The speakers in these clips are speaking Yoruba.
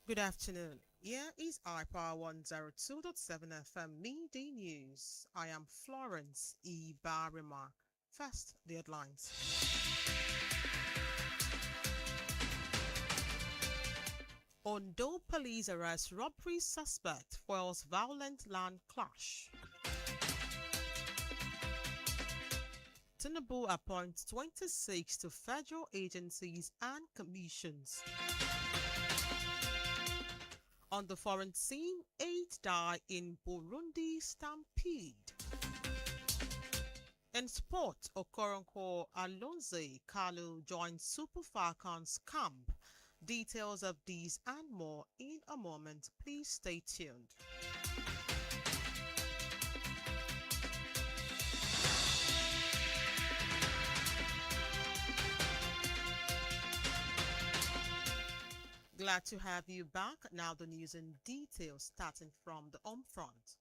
Good afternoon. Here is iPower 102.7 FM Midday News. I am Florence Ibarima. First, the headlines. Ondo police arrest robbery suspect foils violent land clash. Tinubu appoints 26 to federal agencies and commissions. On the foreign scene, 8 die in Burundi stampede. In sport, Okoronkwo Alonso Kalu joins Super Falcons camp. Details of these and more in a moment. Please stay tuned. Glad to have you back. Now the news in detail, starting from the home front.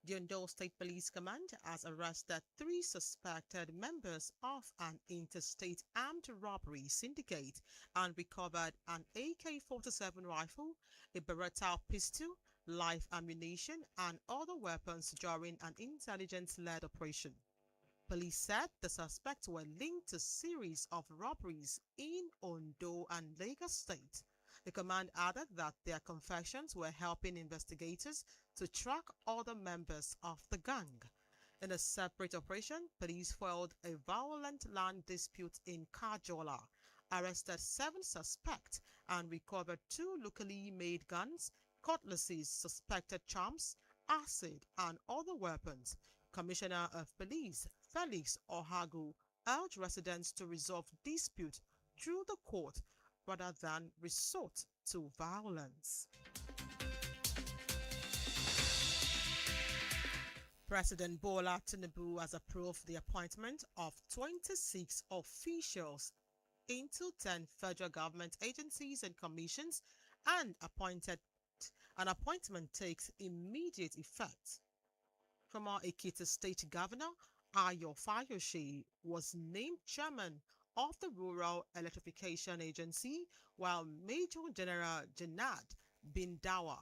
The Ondo State Police Command has arrested 3 suspected members of an interstate armed robbery syndicate and recovered an AK-47 rifle, a Beretta pistol, live ammunition, and other weapons during an intelligence-led operation. Police said the suspects were linked to a series of robberies in Ondo and Lagos State. The command added that their confessions were helping investigators to track other members of the gang. In a separate operation, police foiled a violent land dispute in Kajola, arrested 7 suspects, and recovered 2 locally made guns, cutlasses, suspected charms, acid, and other weapons. Commissioner of Police Felix Ohagu urged residents to resolve dispute through the court rather than resort to violence. President Bola Tinubu has approved the appointment of 26 officials into 10 federal government agencies and commissions and an appointment takes immediate effect. Former Ekiti State Governor Ayo Fayose was named chairman of the Rural Electrification Agency, while Major General Janad Bindawa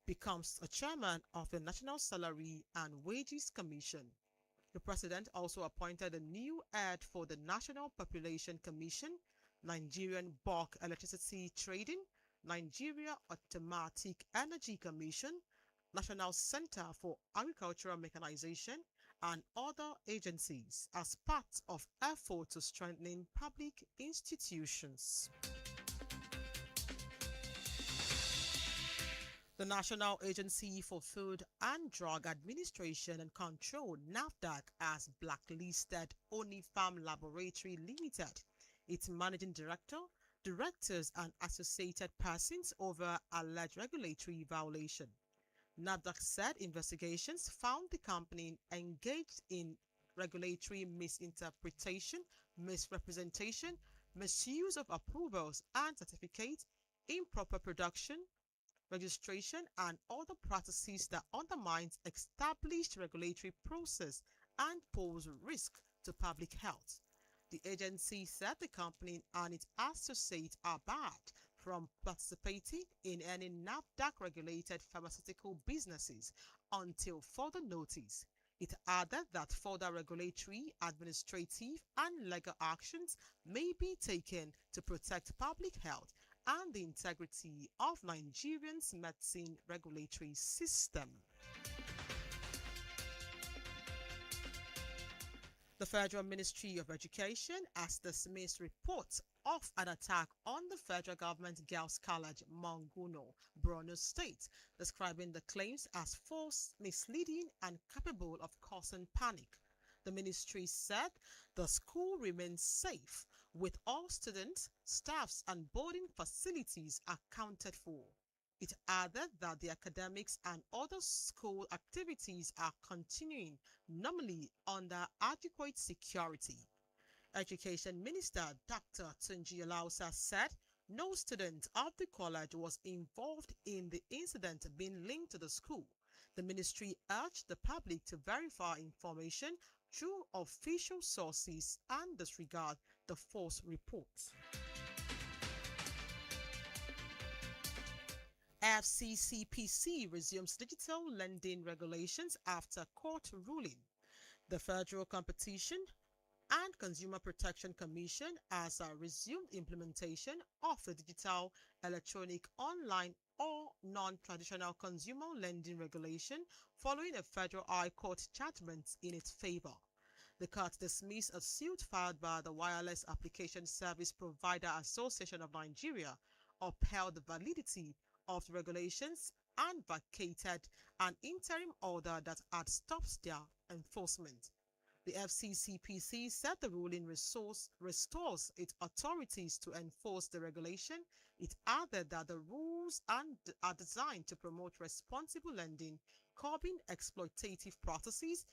becomes a chairman of the National Salary and Wages Commission. The president also appointed a new head for the National Population Commission, Nigerian Bulk Electricity Trading, Nigeria Automatic Energy Commission, National Center for Agricultural Mechanization, and other agencies as part of effort to strengthening public institutions. The National Agency for Food and Drug Administration and Control (NAFDAC) has blacklisted Onipharm Laboratory Limited, its managing director, directors, and associated persons over alleged regulatory violation. NAFDAC said investigations found the company engaged in regulatory misinterpretation, misrepresentation, misuse of approvals and certificates, improper production, registration, and other practices that undermines established regulatory process and pose risk to public health. The agency said the company and its associates are barred from participating in any NAFDAC-regulated pharmaceutical businesses until further notice. It added that further regulatory, administrative, and legal actions may be taken to protect public health and the integrity of Nigeria's medicine regulatory system. The Federal Ministry of Education has dismissed reports of an attack on the federal government girls' college Monguno, Borno State, describing the claims as false, misleading, and capable of causing panic. The ministry said the school remains safe, with all students, staffs, and boarding facilities accounted for. It added that the academics and other school activities are continuing normally under adequate security. Education Minister Dr. Tunji Alausa said no student of the college was involved in the incident being linked to the school. The ministry urged the public to verify information through official sources and disregard the false reports. FCCPC resumes digital lending regulations after court ruling. The Federal Competition and Consumer Protection Commission has resumed implementation of the digital, electronic, online, or non-traditional consumer lending regulation following a federal high court judgment in its favor. The court dismissed a suit filed by the Wireless Application Service Provider Association of Nigeria, upheld the validity of the regulations, and vacated an interim order that had stopped their enforcement. The FCCPC said the ruling restores its authorities to enforce the regulation. It added that the rules are designed to promote responsible lending, curbing exploitative practices,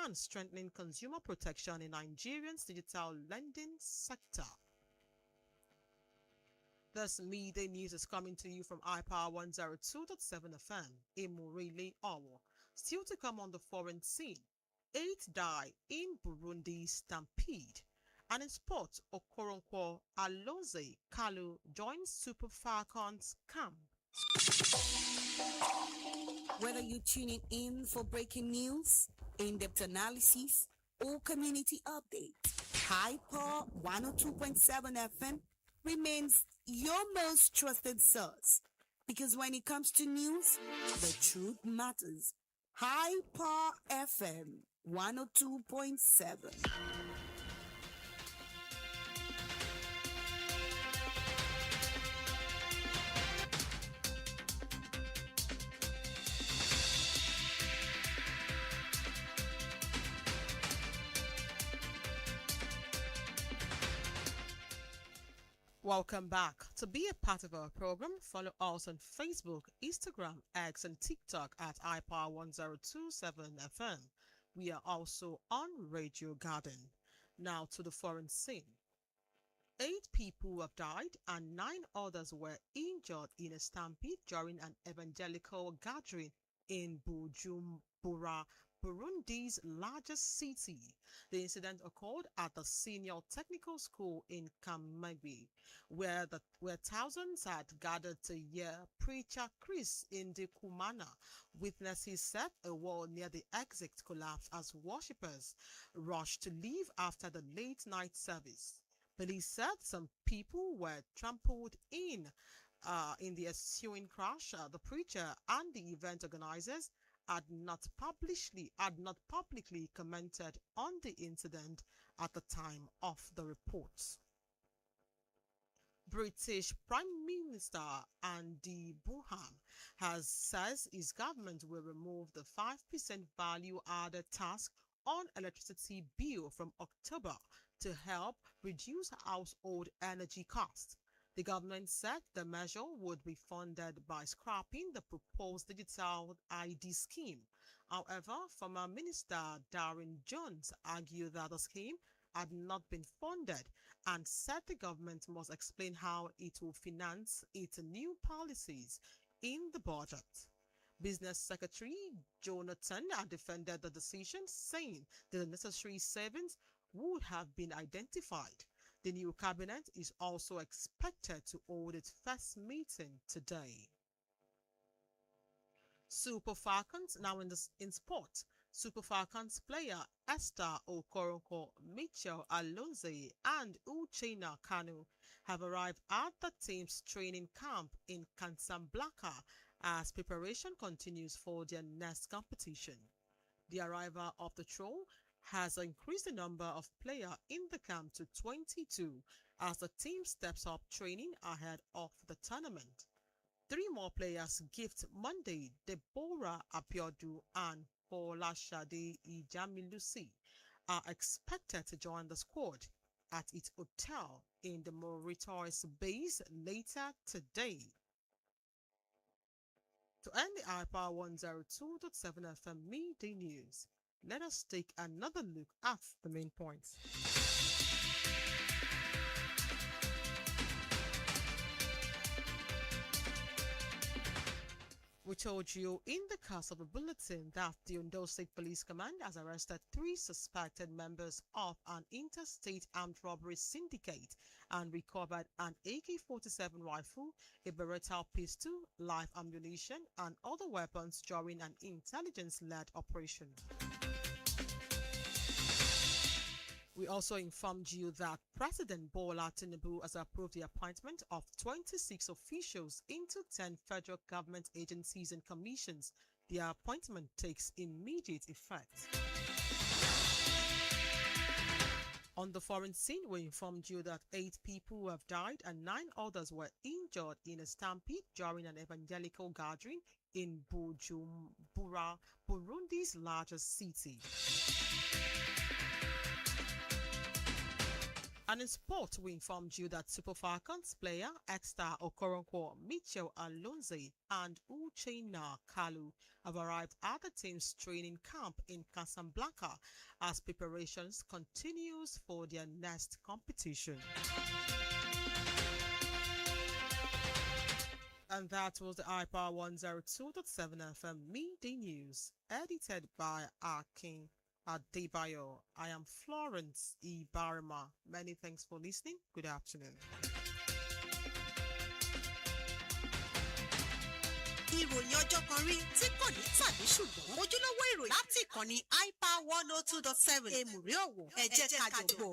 and strengthening consumer protection in Nigeria's digital lending sector. This midday news is coming to you from iPower 102.7 FM in Murili, Owo. Still to come on the foreign scene. 8 die in Burundi stampede. And in sports, Okoronkwo Alonze Kalu joins Super Falcons camp. Whether you're tuning in for breaking news, in-depth analysis, or community updates, Hyper 102.7 FM remains your most trusted source. Because when it comes to news, the truth matters. Hyper FM 102.7. Welcome back. To be a part of our program, follow us on Facebook, Instagram, X, and TikTok at iPower1027 FM. We are also on Radio Garden. Now to the foreign scene. 8 people have died and 9 others were injured in a stampede during an evangelical gathering in Bujumbura, Burundi's largest city. The incident occurred at the senior technical school in Kamegbe, where thousands had gathered to hear preacher Chris Ndikumana. Witnesses said a wall near the exit collapsed as worshippers rushed to leave after the late night service. Police said some people were trampled in the ensuing crash. The preacher and the event organizers had not publicly commented on the incident at the time of the reports. British Prime Minister Andy Buham says his government will remove the 5% value-added tax on electricity bill from October to help reduce household energy costs. The government said the measure would be funded by scrapping the proposed digital ID scheme. However, former Minister Darren Jones argued that the scheme had not been funded and said the government must explain how it will finance its new policies in the budget. Business Secretary Jonathan defended the decision, saying that the necessary savings would have been identified. The new cabinet is also expected to hold its first meeting today. Super Falcons now in sport. Super Falcons player Esther Okoronkwo, Mitchell Alonze, and Uchenna Kanu have arrived at the team's training camp in Casablanca as preparation continues for their next competition. The arrival of the trio has increased the number of players in the camp to 22 as the team steps up training ahead of the tournament. 3 more players gift Monday, Deborah Abiodun and Folashade Ijamilusi are expected to join the squad at its hotel in the Mauritius base later today. To end the iPower 102.7 FM midday news, let us take another look at the main points. We told you in the broadcast of a bulletin that the Ondo State Police Command has arrested 3 suspected members of an interstate armed robbery syndicate and recovered an AK-47 rifle, a Beretta pistol, live ammunition, and other weapons during an intelligence-led operation. We also informed you that President Bola Tinubu has approved the appointment of 26 officials into 10 federal government agencies and commissions. The appointment takes immediate effect. On the foreign scene, we informed you that 8 people have died and 9 others were injured in a stampede during an evangelical gathering in Bujumbura, Burundi's largest city. And in sport, we informed you that Super Falcons player ex-star Okoronkwo Mitchell Alonze and Uchenna Kalu have arrived at the team's training camp in Casablanca as preparations continues for their next competition. And that was the iPower 102.7 FM Midday News, edited by Akin Adebayo. I am Florence Ibarima. Many thanks for listening. Good afternoon. Ìròyìn ọjọ́ kan rí tí kò ní tàbí ṣùgbọ́n ojúlówó ìròyìn láti ìkànnì iPower 102.7 Èmùrè Òwò ẹ jẹ́ ká jọ gbọ́.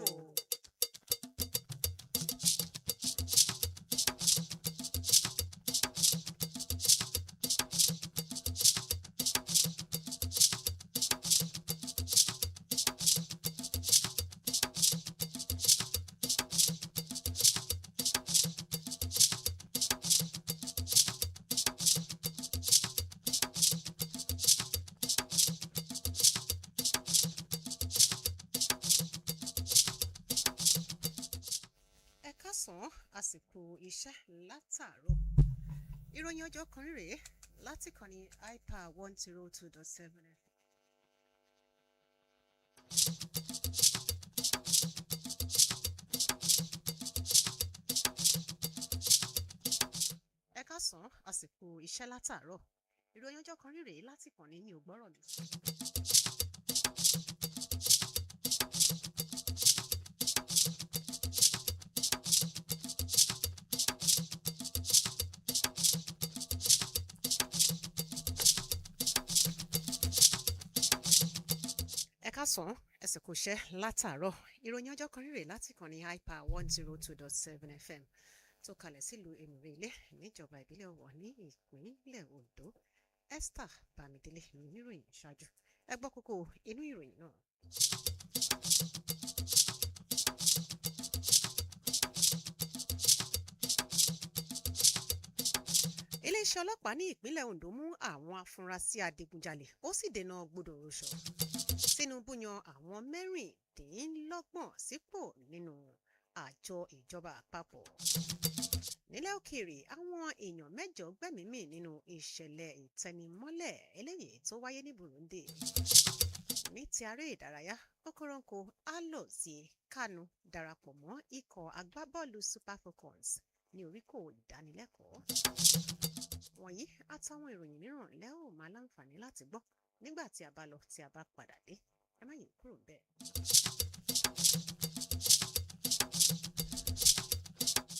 Àsìkò iṣẹ́ látàárọ̀. Ìròyìn ọjọ́ kan rèé láti ìkànnì iPower 102.7 FM. Ẹ káàsán, àsìkò iṣẹ́ látàárọ̀. Ìròyìn ọjọ́ kan rèé láti ìkànnì mi ò gbọ́rọ̀ mi. Kásán ẹsẹ̀ kò ṣẹ́ látàárọ̀ ìròyìn ọjọ́ kan rèé láti kàn ní iPower 102.7 FM tó kalẹ̀ sílùú Èmùrè Ilé níjọba ìbílẹ̀ Ọ̀wọ̀ ní ìpínlẹ̀ Ondo. Esther Bámidélé oníròyìn ṣáájú ẹ gbọ́ kókó inú ìròyìn náà. Iléeṣẹ́ ọlọ́pàá ní ìpínlẹ̀ Ondo mú àwọn afurasí adigunjalè ó sì dènà gbọdọ̀rọ̀ṣọ̀. Tinubu yan àwọn mẹ́rìndínlọ́gbọ̀n sípò nínú àjọ ìjọba àpapọ̀. Nílẹ̀ òkèèrè àwọn èèyàn 8 gbẹ̀mímì nínú ìṣẹ̀lẹ̀ ìtẹnimọ́lẹ̀ eléyìí tó wáyé ní Burundi. Ní ti aré ìdárayá, Okoronkwo Alozie Kanu darapọ̀ mọ́ ikọ̀ agbábọ́ọ̀lù Super Falcons ní oríkò ìdánilẹ́kọ̀ọ́. Wọ̀nyí àtàwọn ìròyìn mìíràn lẹ́ ò máa láǹfààní láti gbọ́ nígbà tí a bá lọ tí a bá padà dé. Ẹ má yín kúrò bẹ́ẹ̀.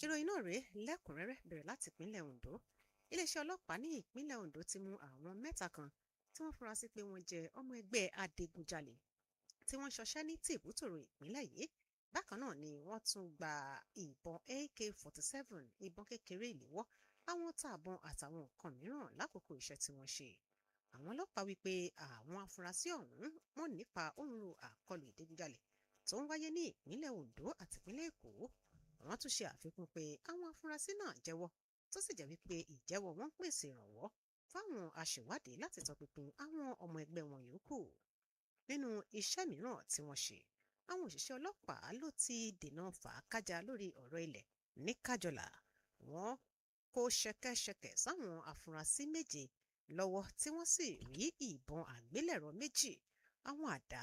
Ìròyìn náà rèé lẹ́kùnrẹ́rẹ́ bẹ̀rẹ̀ láti ìpínlẹ̀ Ondo. Iléeṣẹ́ ọlọ́pàá ní ìpínlẹ̀ Ondo ti mú àwọn 3 kan tí wọ́n fura sí pé wọ́n jẹ́ ọmọ ẹgbẹ́ adigunjalè tí wọ́n ṣọṣẹ́ ní tìbútòrò ìpínlẹ̀ yìí. Bákan náà ni wọ́n tún gba ìbọn AK-47, ìbọn kékeré ìléwọ́, àwọn tààbọn àtàwọn nǹkan mìíràn lákòókò iṣẹ́ tí wọ́n ṣe. Àwọn ọlọ́pàá wípé àwọn afurasí ọ̀hún wọ́n nípa òǹrò àkọlù ìdigunjalè tó ń wáyé ní ìpínlẹ̀ Ondo àti ìpínlẹ̀ Èkó. Wọ́n tún ṣe àfikún pé àwọn afurasí náà jẹ́wọ́ tó sì jẹ́ wípé ìjẹ́wọ́ wọn pèsè ìrànwọ́ fáwọn aṣèwádìí láti tọpinpin àwọn ọmọ ẹgbẹ́ wọn yòókù. Nínú iṣẹ́ mìíràn tí wọ́n ṣe, àwọn òṣìṣẹ́ ọlọ́pàá ló ti dènà fàákájà lórí ọ̀rọ̀ ilẹ̀ ní Kájọlà. Wọ́n kó ṣẹ̀kẹ̀ṣẹ̀kẹ̀ sáwọn afurasí 7 lọ́wọ́ tí wọ́n sì rí ìbọn àgbélẹ̀rọ 2, àwọn àdá,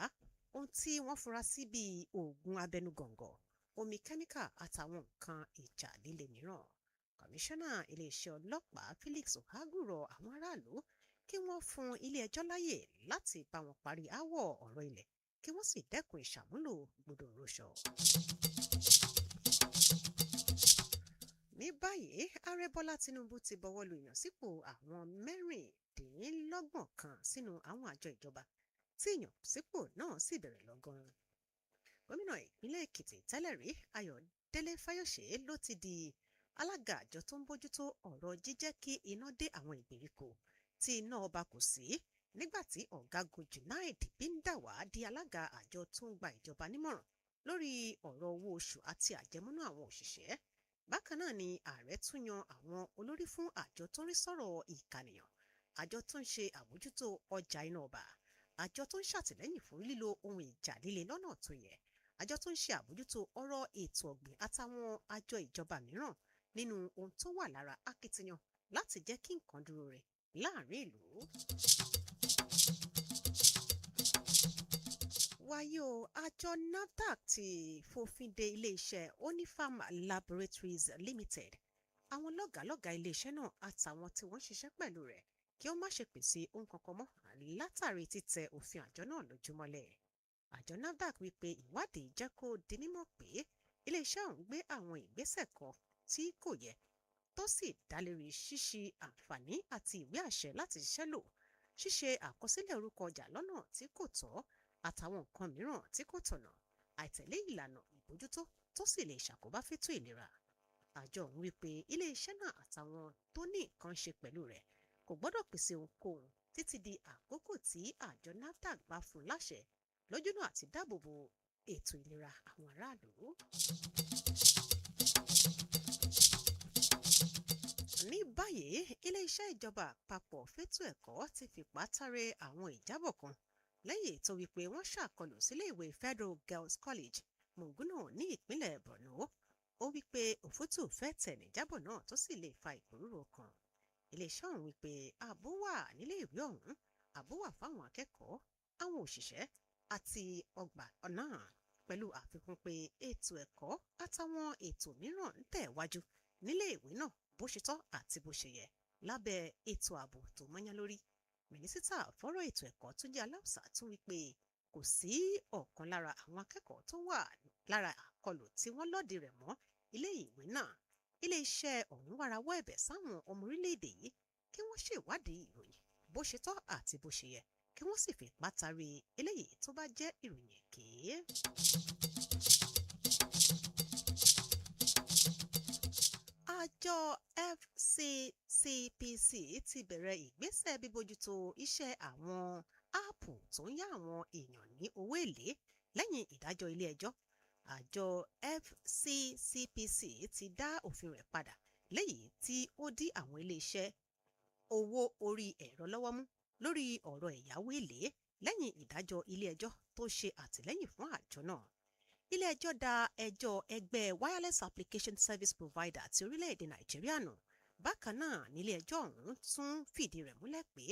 ohun tí wọ́n fura sí bíi oògùn abẹnugọ̀ngọ̀, omi kẹ́míkà àtàwọn nǹkan ìjà líle mìíràn. Kọmíṣánná iléeṣẹ́ ọlọ́pàá Felix Ohagu rọ àwọn aráàlú kí wọ́n fún ilé-ẹjọ́ láyè láti bá wọn parí aáwọ̀ ọ̀rọ̀ ilẹ̀ kí wọ́n sì dẹ́kun ìṣàmúlò gbọdọ̀rọ̀ṣọ. Ní báyìí, Ààrẹ Bọ́lá Tinubu ti bọwọ́ lu ìyànsípò àwọn mẹ́rìndínlọ́gbọ̀n kan sínú àwọn àjọ ìjọba tí ìyànsípò náà sì bẹ̀rẹ̀ lọ́gán. Gómìnà ìpínlẹ̀ Èkìtì tẹ́lẹ̀ rí Ayọ̀délé Fáyọ̀ṣe ló ti di alága àjọ tó ń bójútó ọ̀rọ̀ jíjẹ́ kí iná dé àwọn ìgbèríko tí iná ọba kò sí, nígbà tí ọ̀gágun Junaid Bindawa di alága àjọ tó ń gba ìjọba nímọ̀ràn lórí ọ̀rọ̀ owó oṣù àti àjẹmọ́nú àwọn òṣìṣẹ́. Bákan náà ni ààrẹ tún yan àwọn olórí fún àjọ tó ń rí sọ̀rọ̀ ìkànìyàn, àjọ tó ń ṣe àbójútó ọjà iná ọba, àjọ tó ń ṣàtìlẹ́yìn fún lílo ohun ìjà líle lọ́nà tó yẹ, àjọ tó ń ṣe àbójútó ọ̀rọ̀ ètò ọ̀gbìn àtàwọn àjọ ìjọba mìíràn nínú ohun tó wà lára akitiyan láti jẹ́ kí nǹkan dúró rẹ̀ láàrin ìlú. Wàyí o, àjọ NAFDAC ti fòfin de iléeṣẹ́ Onipharm Laboratories Limited, àwọn lọ́gàálọ́gàá iléeṣẹ́ náà àtàwọn tí wọ́n ń ṣiṣẹ́ pẹ̀lú rẹ̀ kí ó má ṣe pèsè ohun kankan mọ́ látàrí títẹ òfin àjọ náà lójúmọ́lẹ̀. Àjọ NAFDAC wípé ìwádìí jẹ́ kó di mímọ̀ pé iléeṣẹ́ ọ̀hún gbé àwọn ìgbésẹ̀ kan tí kò yẹ tó sì dá lérí ṣíṣí àǹfààní àti ìwé àṣẹ láti ṣiṣẹ́ lò, ṣíṣe àkọsílẹ̀ orúkọ ọjà lọ́nà tí kò tọ́ àtàwọn nǹkan mìíràn tí kò tọ̀nà, àìtẹ̀lé ìlànà ìbójútó tó sì lè ṣàkóbá fétò ìlera. Àjọ ọ̀hún wípé iléeṣẹ́ náà àtàwọn tó ní nǹkan ṣe pẹ̀lú rẹ̀ kò gbọ́dọ̀ pèsè ohunkóhun títí di àkókò tí àjọ NAFDAC bá fún láṣẹ lójúnà àti dáàbòbò ètò ìlera àwọn aráàlú. Ní báyìí, ilé-iṣẹ́ ìjọba àpapọ̀ fétò ẹ̀kọ́ ti fipá táré àwọn ìjábọ̀ kan lẹ́yìn tó wípé wọ́n ṣàkọlù sílé ìwé Federal Girls College Mungunu ní ìpínlẹ̀ Borno. Ó wípé òfútù fẹ́ tẹ̀ níjábọ̀ náà tó sì lè fa ìpòrúurú ọkàn. Iléeṣẹ́ ọ̀hún wípé ààbò wà nílé ìwé ọ̀hún, ààbò wà fáwọn akẹ́kọ̀ọ́, àwọn òṣìṣẹ́ àti ọgbà náà, pẹ̀lú àfikún pé ètò ẹ̀kọ́ àtàwọn ètò mìíràn ń tẹ̀ wájú nílé ìwé náà bó ṣe tọ́ àti bó ṣe yẹ lábẹ́ ètò ààbò tó mọ́yán lórí. Mínísítà fọ́rọ̀ ètò ẹ̀kọ́ Túnjí Aláùsá tún wípé kò sí ọ̀kan lára àwọn akẹ́kọ̀ọ́ tó wà lára àkọlù tí wọ́n lòdì rẹ̀ mọ́ ilé ìwé náà. Ilé-iṣẹ́ ọ̀hún wá rawọ́ ẹ̀bẹ̀ sáwọn ọmọ orílẹ̀-èdè yìí kí wọ́n ṣèwádìí ìròyìn bó ṣe tọ́ àti bó ṣe yẹ kí wọ́n sì fi pátárì eléyìí tó bá jẹ́ ìròyìn èké. Àjọ FCCPC ti bẹ̀rẹ̀ ìgbésẹ̀ bíbójútó iṣẹ́ àwọn áàpù tó ń yá àwọn èèyàn ní owó èlé lẹ́yìn ìdájọ́ ilé-ẹjọ́. Àjọ FCCPC ti dá òfin rẹ̀ padà lẹ́yìn tí ó dí àwọn ilé-iṣẹ́ owó orí ẹ̀rọ lọ́wọ́ mú lórí ọ̀rọ̀ ẹ̀yáwó èlé lẹ́yìn ìdájọ́ ilé-ẹjọ́ tó ṣe àtìlẹ́yìn fún àjọ náà. Ilé-ẹjọ́ dá ẹjọ́ ẹgbẹ́ Wireless Application Service Provider ti orílẹ̀-èdè Nàìjíríà nù. Bákan náà nílé-ẹjọ́ ọ̀hún tún fìdí rẹ̀ múlẹ̀ pé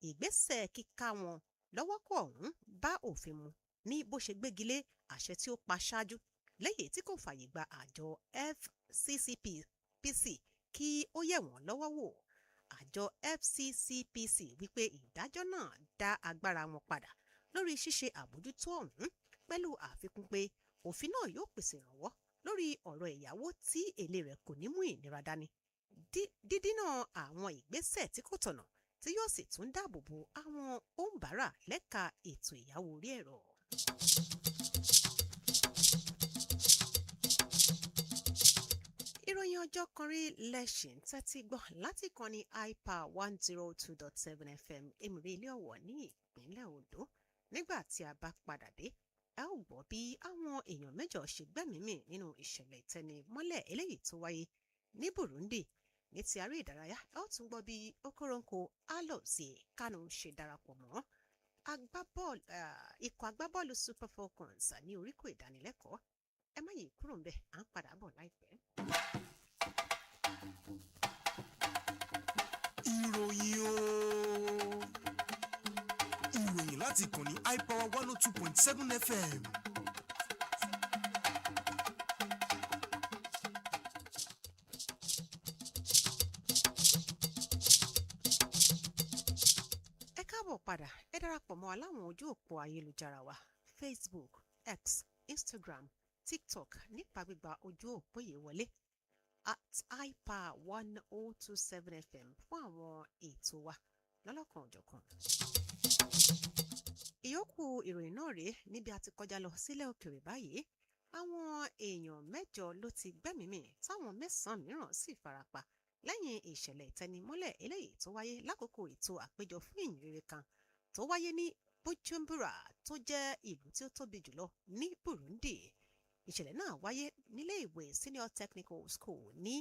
ìgbésẹ̀ kíká wọn lọ́wọ́ kò ọ̀hún bá òfin mu ní bó ṣe gbégilé àṣẹ tí ó pa ṣáájú lẹ́yìn tí kò fààyè gba àjọ FCCPC kí ó yẹ̀ wọ́n lọ́wọ́ wò. Àjọ FCCPC wípé ìdájọ́ náà dá agbára wọn padà lórí ṣíṣe àbójútó ọ̀hún, pẹ̀lú àfikún pé òfin náà yóò pèsè ìrànwọ́ lórí ọ̀rọ̀ ẹ̀yáwó tí èlé rẹ̀ kò ní mú ìnira dání, dídínà àwọn ìgbésẹ̀ tí kò tọ̀nà tí yóò sì tún dáàbò bo àwọn òǹbárà lẹ́ka ètò ìyáwó orí ẹ̀rọ. Ìròyìn ọjọ́ kan rí lẹ́sìn tẹ́tí gbọ́ láti ìkànnì iPower 102.7 FM Èmùrè Ilé Ọ̀wọ̀ ní ìpínlẹ̀ Ondo. Nígbà tí a bá padà dé, ẹ ó gbọ́ bí àwọn èèyàn mẹ́jọ ṣe gbẹ́mìí nínú ìṣẹ̀lẹ̀ ìtẹni mọ́lẹ̀ eléyìí tó wáyé ní Burundi. Ní ti aré ìdárayá, ẹ ó tún gbọ́ bí Okoronkwo Alozie Kanu ṣe darapọ̀ mọ́ ikọ̀ agbábọ́ọ̀lù Super Falcons ní oríkò ìdánilẹ́kọ̀ọ́. Ẹ má yí kúrò ńbẹ̀, à ń padà bọ̀ láìpẹ́. Ìròyìn láti ìkànnì iPower 102.7 FM. padà ẹ darapọ̀ mọ́ aláwọn ojú òpó ayélujára wa Facebook, X, Instagram, TikTok nípa gbígba ojú òpó yìí wọlé @iPower 1027 FM fún àwọn ètò wa lọ́lọ́kan òjọ̀kan. Ìyókù ìròyìn náà rèé níbi a ti kọjá lọ sílẹ̀ òkèèrè báyìí. Àwọn èèyàn 8 ló ti gbẹ́mìí táwọn 9 mìíràn sì farapa lẹ́yìn ìṣẹ̀lẹ̀ ìtẹnimọ́lẹ̀ eléyìí tó wáyé lákòókò ètò àpéjọ fún ìyìnrere kan tó wáyé ní Bujumbura tó jẹ́ ìlú tí ó tóbi jùlọ ní Burundi. Ìṣẹ̀lẹ̀ náà wáyé nílé ìwé Senior Technical School ní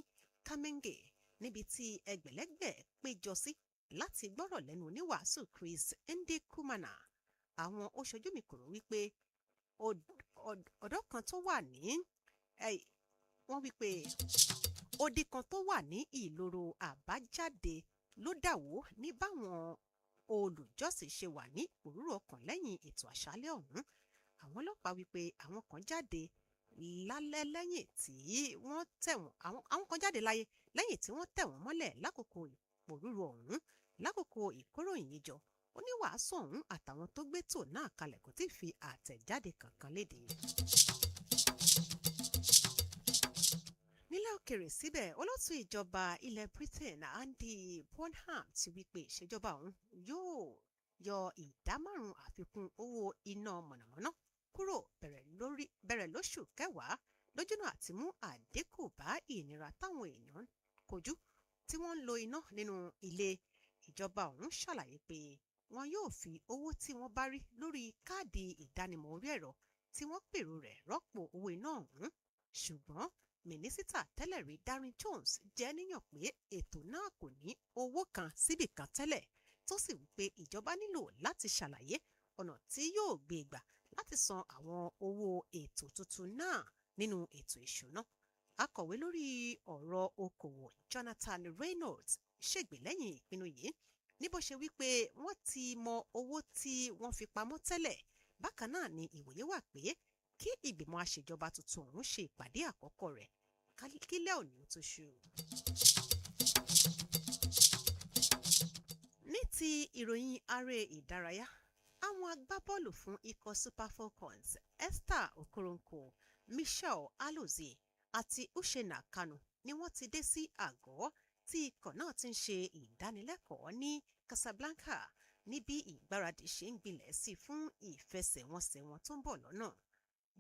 Kamenge níbi tí ẹgbẹ̀lẹ́gbẹ̀ péjọ sí láti gbọ́rọ̀ lẹ́nu oníwàásù Chris Ndikumana. Àwọn oṣojú mi kòrò wípé ọ̀dọ́ kan tó wà ní wọ́n wípé odi kan tó wà ní ìloro àbájáde ló dàwó ní báwọn olùjọ́sìn ṣe wà ní òróró ọkàn lẹ́yìn ètò àṣálẹ́ ọ̀hún. Àwọn ọlọ́pàá wípé àwọn kan jáde lálẹ́ lẹ́yìn tí wọ́n tẹ̀wọ̀n àwọn kan jáde láyé lẹ́yìn tí wọ́n tẹ̀wọ̀n mọ́lẹ̀ lákòókò ìpòrúurú ọ̀hún. Lákòókò ìkóròyìn yìí jọ oníwàásù ọ̀hún àtàwọn tó gbé tò náà kalẹ̀ kò tí ì fi àtẹ̀jáde kankan léde. Nílẹ̀ òkèrè síbẹ̀ olóòtú ìjọba ilẹ̀ Britain Andy Bonham ti wí pé ìṣèjọba òun yóò yọ 5% àfikún owó iná mọ̀nàmọ́ná kúrò bẹ̀rẹ̀ lóṣù kẹwàá lójúnà àti mú àdínkù bá ìnira táwọn èèyàn kojú tí wọ́n ń lo iná nínú ilé. Ìjọba òun ṣàlàyé pé wọn yóò fi owó tí wọ́n bá rí lórí káàdì ìdánimọ̀ orí ẹ̀rọ tí wọ́n pèrò rẹ̀ rọ́pò owó iná ọ̀hún. Ṣùgbọ́n mínísítà tẹ́lẹ̀ rí Darren Jones jẹ́ níyàn pé ètò náà kò ní owó kan síbì kan tẹ́lẹ̀ tó sì wípé ìjọba nílò láti ṣàlàyé ọ̀nà tí yóò gbé gbà láti san àwọn owó ètò tuntun náà nínú ètò ìṣúná. Akọ̀wé lórí ọ̀rọ̀ okòwò Jonathan Reynolds ṣègbè lẹ́yìn ìpinnu yìí ní bó ṣe wípé wọ́n ti mọ owó tí wọ́n fi pamọ́ tẹ́lẹ̀. Bákan náà ni ìwòye wà pé kí ìgbìmọ̀ àṣejọba tuntun ọ̀hún ṣe ìpàdé àkọ́kọ́ rẹ̀ kílẹ̀ òní ó tó ṣú. Ní ti ìròyìn aré ìdárayá, àwọn agbábọ́ọ̀lù fún ikọ̀ Super Falcons Esther Okoronkwo, Michelle Alozie àti Uchenna Kanu ni wọ́n ti dé sí àgọ́ tí ikọ̀ náà ti ń ṣe ìdánilẹ́kọ̀ọ́ ní Casablanca níbi ìgbáradì ṣe ń gbilẹ̀ sí fún ìfẹsẹ̀wọnsẹ̀ wọn tó ń bọ̀ lọ́nà.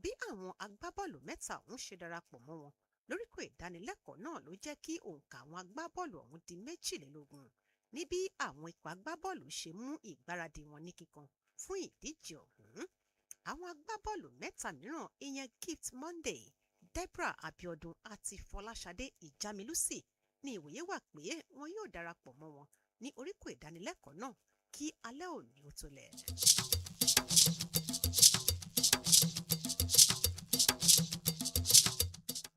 Bí àwọn agbábọ́ọ̀lù mẹ́ta ọ̀hún ṣe darapọ̀ mọ́ wọn lóríkò ìdánilẹ́kọ̀ọ́ náà ló jẹ́ kí òǹkà àwọn agbábọ́ọ̀lù ọ̀hún di 22 ní bí àwọn ikọ̀ agbábọ́ọ̀lù ṣe mú ìgbáradì wọn ní kíkan fún ìdíje ọ̀hún. Àwọn agbábọ́ọ̀lù mẹ́ta mìíràn ìyẹn Gift Monday, Deborah Abiodun àti Fọláṣadé Ìjámilúsì ní ìwòye wà pé wọn yóò darapọ̀ mọ́ wọn ní oríkò ìdánilẹ́kọ̀ọ́ náà kí alẹ́ òní ó tó lẹ̀.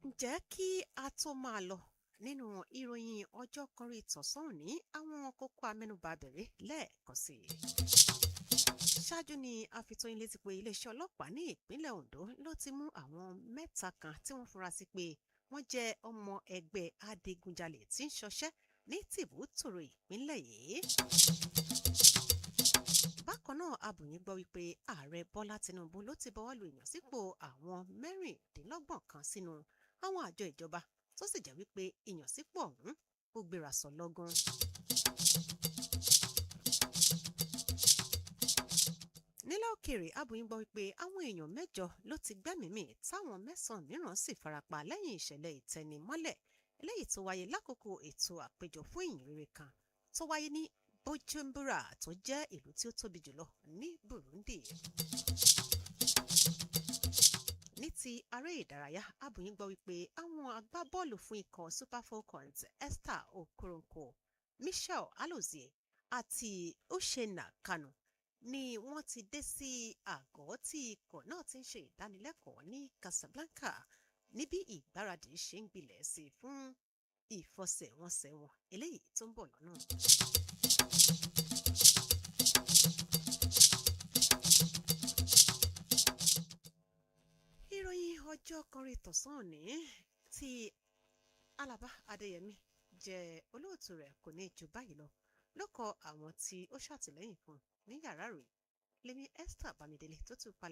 Ǹjẹ́ kí a tó máa lọ nínú ìròyìn ọjọ́ kan rí tọ̀sán òní àwọn kókó amẹ́nubà bẹ̀rẹ̀ lẹ́ẹ̀kan sí i. Ṣáájú ni a fi tó yín létí pé iléeṣẹ́ ọlọ́pàá ní ìpínlẹ̀ Ondo ló ti mú àwọn 3 kan tí wọ́n fura sí pé wọ́n jẹ́ ọmọ ẹgbẹ́ adigunjalè tí ń ṣọṣẹ́ ní tìbútòrò ìpínlẹ̀ yìí. Bákan náà abùyín gbọ́ wípé ààrẹ Bọ́lá Tinubu ló ti bọwọ́ lu ìyànsípò àwọn 26 kan sínú àwọn àjọ ìjọba tó sì jẹ́ wípé ìyànsípò ọ̀hún ó gbéra sọ lọ́gán. Nílẹ̀ òkèèrè abùyín gbọ́ wípé àwọn èèyàn 8 ló ti gbẹ́mìí táwọn 9 mìíràn sì farapa lẹ́yìn ìṣẹ̀lẹ̀ ìtẹnimọ́lẹ̀ eléyìí tó wáyé lákòókò ètò àpéjọ fún ìyìnrere kan tó wáyé ní Bujumbura tó jẹ́ ìlú tí ó tóbi jùlọ ní Burundi. Ní ti aré ìdárayá abùyín gbọ́ wípé àwọn agbábọ́ọ̀lù fún ikọ̀ Super Falcons Esther Okoronkwo, Michelle Alozie àti Uchenna Kanu ni wọ́n ti dé sí àgọ́ tí ikọ̀ náà ti ń ṣe ìdánilẹ́kọ̀ọ́ ní Casablanca níbi ìgbáradì ṣe ń gbilẹ̀ sí fún ìfọsẹ̀wọnsẹ̀ wọn eléyìí tó ń bọ̀ lọ́nà. Ìròyìn ọjọ́ kan rí tọ̀sán òní tí Alaba Adéyẹmí jẹ́ olóòtú rẹ̀ kò ní jù báyìí lọ. ló kọ àwọn tí ó ṣàtìlẹ́yìn fún ní yàrá rẹ̀ lèmi Esther Bámidélé tó tún palẹ̀